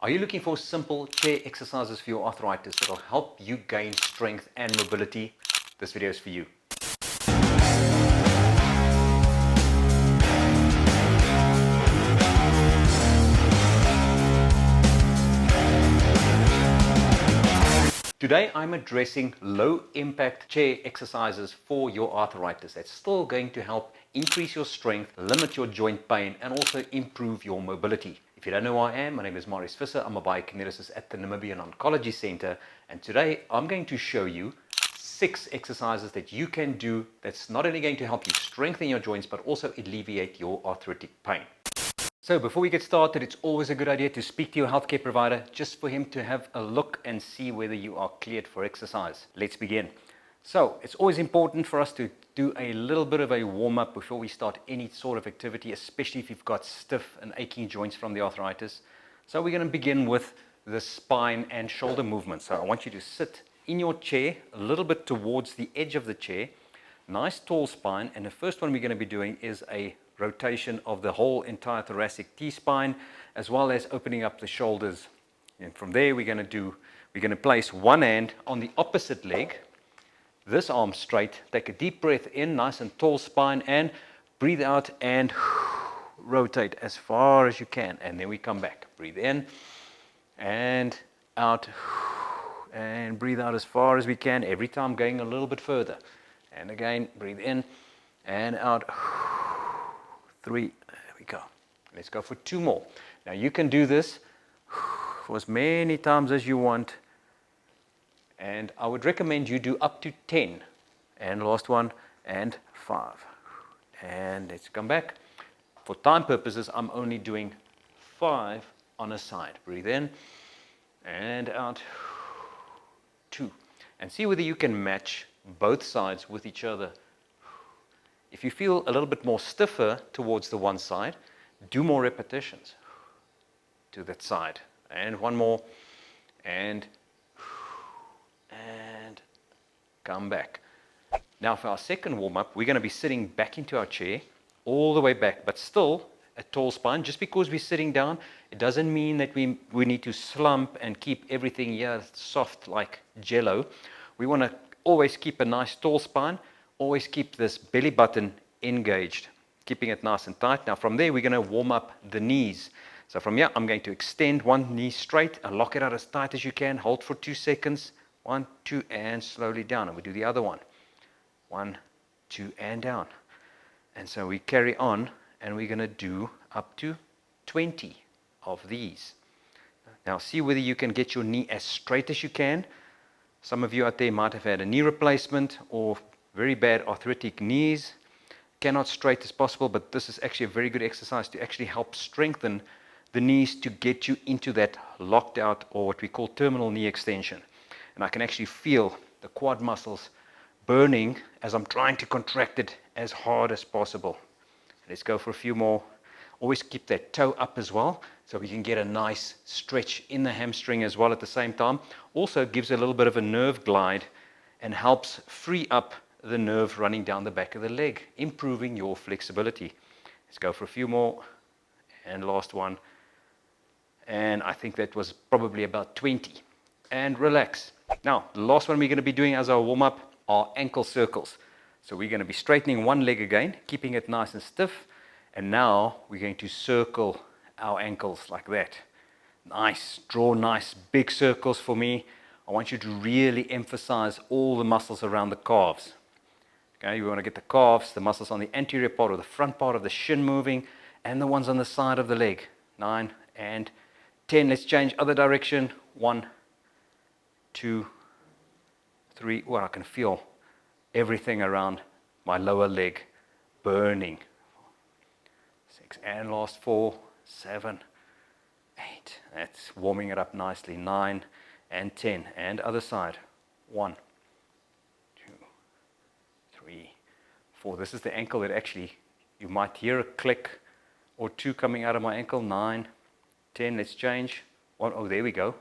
Are you looking for simple chair exercises for your arthritis that will help you gain strength and mobility? This video is for you. Today I'm addressing low impact chair exercises for your arthritis that's still going to help increase your strength, limit your joint pain, and also improve your mobility. If you don't know who I am, my name is Marius Visser. I'm a biokineticist at the Namibian Oncology Center, and today I'm going to show you 6 exercises that you can do that's not only going to help you strengthen your joints but also alleviate your arthritic pain. So before we get started, it's always a good idea to speak to your healthcare provider just for him to have a look and see whether you are cleared for exercise. Let's begin. So it's always important for us to do a little bit of a warm-up before we start any sort of activity, especially if you've got stiff and aching joints from the arthritis. So we're going to begin with the spine and shoulder movement. So I want you to sit in your chair a little bit towards the edge of the chair, nice tall spine, and the first one we're going to be doing is a rotation of the whole entire thoracic T-spine, as well as opening up the shoulders. And from there we're going to place one hand on the opposite leg, this arm straight, take a deep breath in, nice and tall spine, and breathe out and rotate as far as you can, and then we come back. Breathe in and out and breathe out as far as we can, every time going a little bit further. And again, breathe in and out. 3, there we go. Let's go for 2 more. Now you can do this for as many times as you want, and I would recommend you do up to 10. And last one, and 5. And let's come back. For time purposes, I'm only doing 5 on a side. Breathe in and out. 2. And see whether you can match both sides with each other. If you feel a little bit more stiffer towards the one side, do more repetitions to that side. And 1 more, and come back. Now for our second warm-up, we're going to be sitting back into our chair, all the way back, but still a tall spine. Just because we're sitting down, it doesn't mean that we need to slump and keep everything here soft like jello. We want to always keep a nice tall spine. Always keep this belly button engaged, keeping it nice and tight. Now from there, we're going to warm up the knees. So from here, I'm going to extend one knee straight and lock it out as tight as you can. Hold for 2 seconds. 1, 2, and slowly down. And we do the other one. 1, 2, and down. And so we carry on, and we're going to do up to 20 of these. Now see whether you can get your knee as straight as you can. Some of you out there might have had a knee replacement or very bad arthritic knees, cannot straight as possible, but this is actually a very good exercise to actually help strengthen the knees to get you into that locked out, or what we call terminal knee extension. And I can actually feel the quad muscles burning as I'm trying to contract it as hard as possible. Let's go for a few more. Always keep that toe up as well, so we can get a nice stretch in the hamstring as well at the same time. Also gives a little bit of a nerve glide and helps free up the nerve running down the back of the leg, improving your flexibility. Let's go for a few more, and last one. And I think that was probably about 20. And relax. Now, the last one we're going to be doing as our warm-up are ankle circles. So we're going to be straightening one leg again, keeping it nice and stiff. And now we're going to circle our ankles like that. Nice, draw nice big circles for me. I want you to really emphasize all the muscles around the calves. Okay, you want to get the calves, the muscles on the anterior part or the front part of the shin moving, and the ones on the side of the leg. 9 and 10. Let's change other direction. 1, 2, 3. Well, I can feel everything around my lower leg burning. 6 and last 4, 7, 8. That's warming it up nicely. 9 and 10. And other side. 1, 2, 3, 4. This is the ankle that actually you might hear a click or 2 coming out of my ankle. 9, 10. Let's change. 1. Oh, there we go.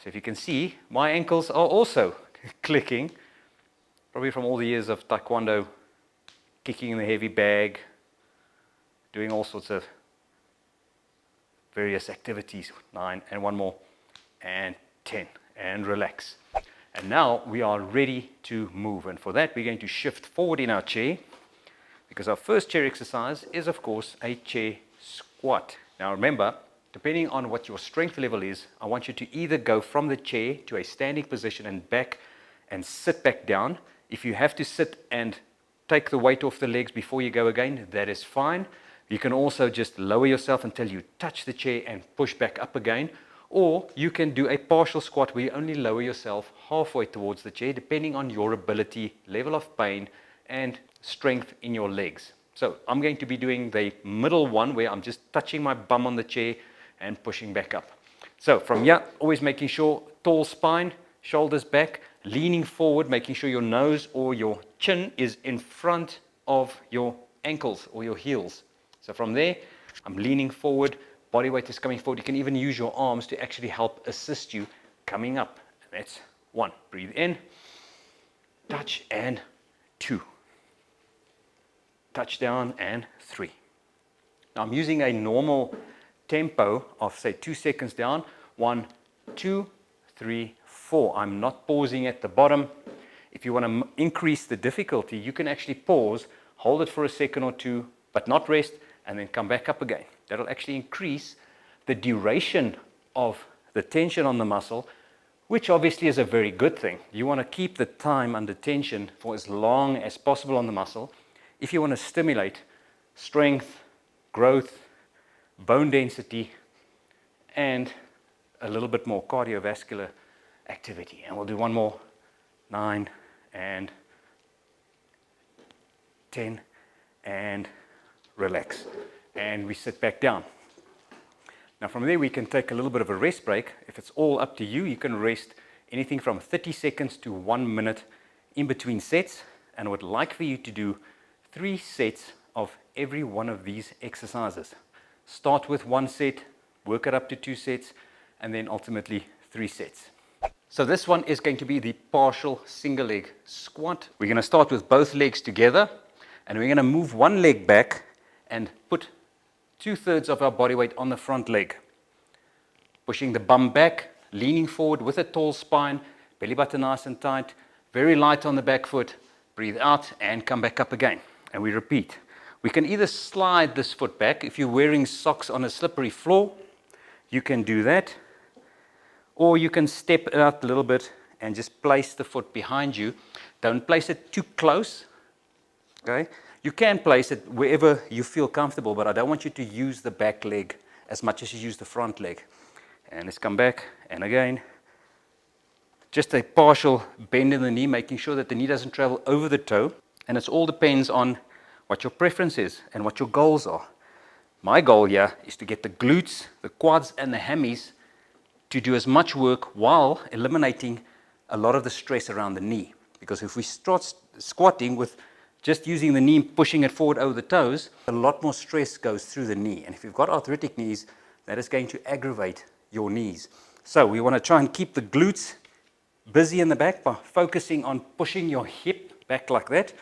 So if you can see, my ankles are also clicking, probably from all the years of taekwondo, kicking in the heavy bag, doing all sorts of various activities. 9, and one more, and 10, and relax. And now we are ready to move. And for that, we're going to shift forward in our chair, because our first chair exercise is, of course, a chair squat. Now remember, depending on what your strength level is, I want you to either go from the chair to a standing position and back and sit back down. If you have to sit and take the weight off the legs before you go again, that is fine. You can also just lower yourself until you touch the chair and push back up again. Or you can do a partial squat where you only lower yourself halfway towards the chair, depending on your ability, level of pain, and strength in your legs. So I'm going to be doing the middle one where I'm just touching my bum on the chair and pushing back up. So from here, always making sure tall spine, shoulders back, leaning forward, making sure your nose or your chin is in front of your ankles or your heels. So from there, I'm leaning forward. Body weight is coming forward. You can even use your arms to actually help assist you coming up. That's 1. Breathe in, touch, and 2. Touch down, and 3. Now I'm using a normal tempo of, say, 2 seconds down. 1, 2, 3, 4. I'm not pausing at the bottom. If you want to increase the difficulty, you can actually pause, hold it for a second or two, but not rest, and then come back up again. That'll actually increase the duration of the tension on the muscle, which obviously is a very good thing. You want to keep the time under tension for as long as possible on the muscle if you want to stimulate strength, growth, bone density, and a little bit more cardiovascular activity. And we'll do one more. 9 and 10, and relax. And we sit back down. Now from there we can take a little bit of a rest break. If it's all up to you, you can rest anything from 30 seconds to 1 minute in between sets. And I would like for you to do 3 sets of every one of these exercises. Start with 1 set, work it up to 2 sets, and then ultimately 3 sets. So this one is going to be the partial single leg squat. We're going to start with both legs together, and we're going to move one leg back and put 2/3 of our body weight on the front leg. Pushing the bum back, leaning forward with a tall spine, belly button nice and tight, very light on the back foot. Breathe out and come back up again. And we repeat. We can either slide this foot back. If you're wearing socks on a slippery floor, you can do that. Or you can step it out a little bit and just place the foot behind you. Don't place it too close. Okay? You can place it wherever you feel comfortable, but I don't want you to use the back leg as much as you use the front leg. And let's come back, and again. Just a partial bend in the knee, making sure that the knee doesn't travel over the toe. And it all depends on what your preference is and what your goals are. My goal here is to get the glutes, the quads, and the hammies to do as much work while eliminating a lot of the stress around the knee. Because if we start squatting with just using the knee, pushing it forward over the toes, a lot more stress goes through the knee. And if you've got arthritic knees, that is going to aggravate your knees. So we want to try and keep the glutes busy in the back by focusing on pushing your hip back like that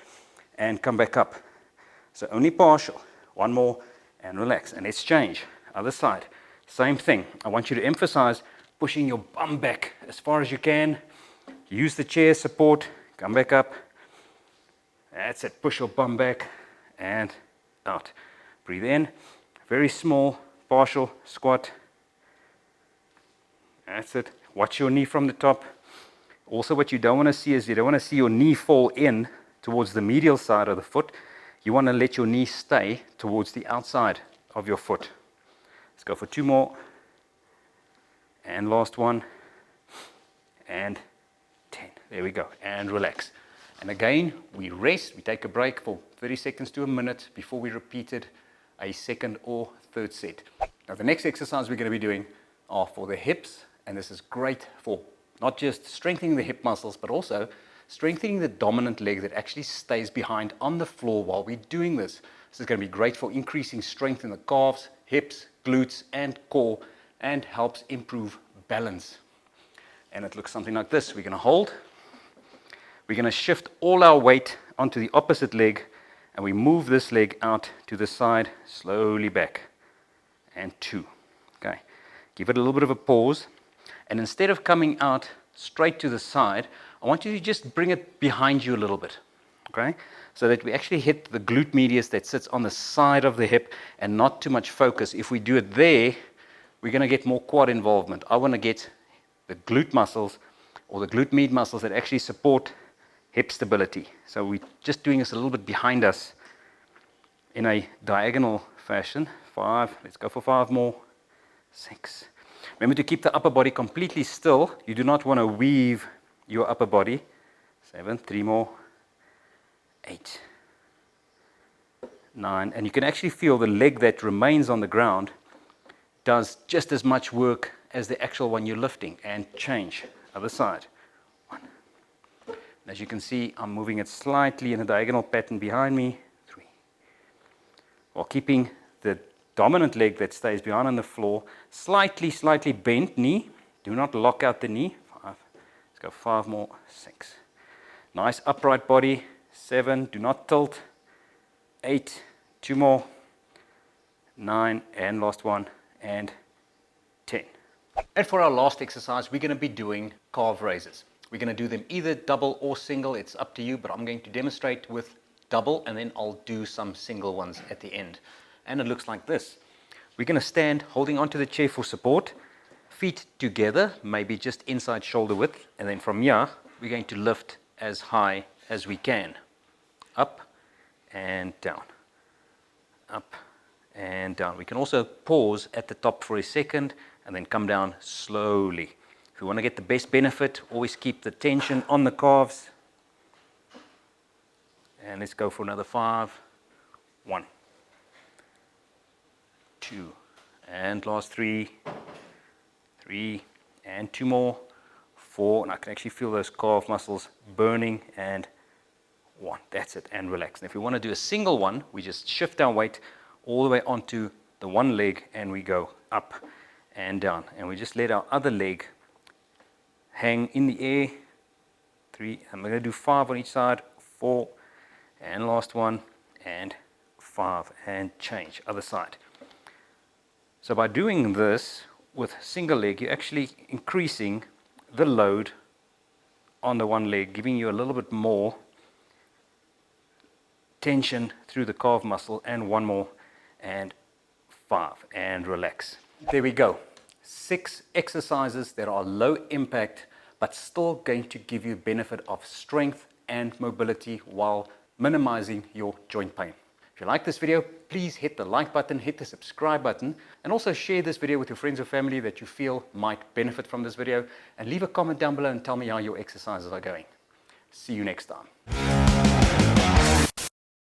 and come back up. So only partial. One more and relax. And let's change. Other side. Same thing. I want you to emphasize pushing your bum back as far as you can. Use the chair support. Come back up. That's it. Push your bum back and out. Breathe in. Very small partial squat. That's it. Watch your knee from the top. Also, what you don't want to see is you don't want to see your knee fall in towards the medial side of the foot. You want to let your knee stay towards the outside of your foot. Let's go for 2 more. And last one. And 10. There we go. And relax. And again, we rest. We take a break for 30 seconds to a minute before we repeat it a second or third set. Now, the next exercise we're going to be doing are for the hips. And this is great for not just strengthening the hip muscles, but also strengthening the dominant leg that actually stays behind on the floor while we're doing this. This is going to be great for increasing strength in the calves, hips, glutes, and core, and helps improve balance. And it looks something like this. We're going to hold. We're going to shift all our weight onto the opposite leg, and we move this leg out to the side, slowly back. And 2. Okay, Give it a little bit of a pause. And instead of coming out straight to the side, I want you to just bring it behind you a little bit, okay? So that we actually hit the glute medius that sits on the side of the hip and not too much focus. If we do it there, we're going to get more quad involvement. I want to get the glute muscles or the glute med muscles that actually support hip stability. So we're just doing this a little bit behind us in a diagonal fashion. 5, let's go for 5 more. 6. Remember to keep the upper body completely still. You do not want to weave your upper body. 7, 3 more. 8, 9. And you can actually feel the leg that remains on the ground does just as much work as the actual one you're lifting. And change. Other side. 1. As you can see, I'm moving it slightly in a diagonal pattern behind me. 3. While keeping the dominant leg that stays behind on the floor, slightly bent knee. Do not lock out the knee. 5. Let's go 5 more. 6. Nice upright body. 7. Do not tilt. 8. 2 more. 9. And last one. And 10. And for our last exercise, we're going to be doing calve raises. We're going to do them either double or single. It's up to you, but I'm going to demonstrate with double, and then I'll do some single ones at the end. And it looks like this. We're going to stand holding onto the chair for support, feet together, maybe just inside shoulder width, and then from here, we're going to lift as high as we can. Up and down. Up and down. We can also pause at the top for a second and then come down slowly. If you want to get the best benefit, always keep the tension on the calves. And let's go for another 5. 1, 2, and last 3, 3, and 2 more, 4, and I can actually feel those calf muscles burning, and 1, that's it, and relax. And if we want to do a single one, we just shift our weight all the way onto the one leg, and we go up and down, and we just let our other leg hang in the air. 3, I'm going to do 5 on each side, 4, and last one, and 5, and change, other side. So by doing this with single leg, you're actually increasing the load on the one leg, giving you a little bit more tension through the calf muscle, and 1 more, and 5, and relax. There we go. 6 exercises that are low impact, but still going to give you benefit of strength and mobility while minimizing your joint pain. If you like this video, please hit the like button, hit the subscribe button, and also share this video with your friends or family that you feel might benefit from this video, and leave a comment down below and tell me how your exercises are going. See you next time.